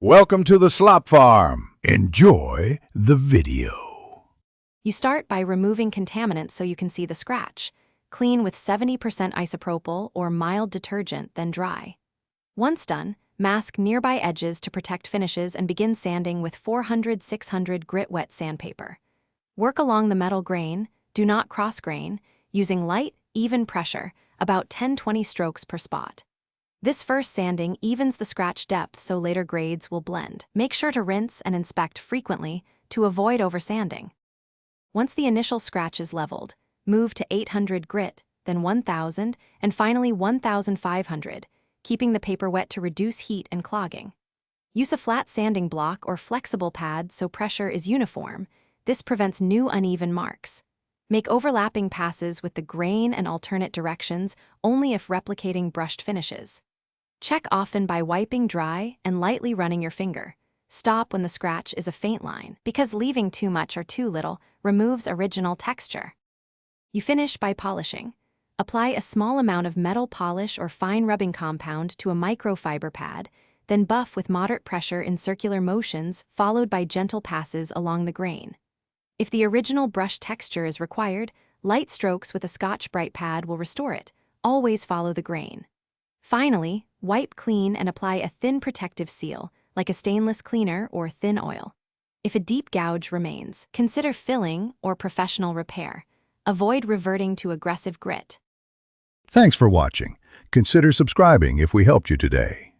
Welcome to the Slop Farm. Enjoy the video. You start by removing contaminants so you can see the scratch. Clean with 70% isopropyl or mild detergent, then dry. Once done, mask nearby edges to protect finishes and begin sanding with 400-600 grit wet sandpaper. Work along the metal grain, do not cross-grain, using light, even pressure, about 10-20 strokes per spot. This first sanding evens the scratch depth so later grades will blend. Make sure to rinse and inspect frequently to avoid oversanding. Once the initial scratch is leveled, move to 800 grit, then 1000, and finally 1500, keeping the paper wet to reduce heat and clogging. Use a flat sanding block or flexible pad so pressure is uniform. This prevents new uneven marks. Make overlapping passes with the grain and alternate directions only if replicating brushed finishes. Check often by wiping dry and lightly running your finger. Stop when the scratch is a faint line, because leaving too much or too little removes original texture. You finish by polishing. Apply a small amount of metal polish or fine rubbing compound to a microfiber pad, then buff with moderate pressure in circular motions followed by gentle passes along the grain. If the original brush texture is required, light strokes with a Scotch-Brite pad will restore it. Always follow the grain. Finally, wipe clean and apply a thin protective seal, like a stainless cleaner or thin oil. If a deep gouge remains, consider filling or professional repair. Avoid reverting to aggressive grit. Thanks for watching. Consider subscribing if we helped you today.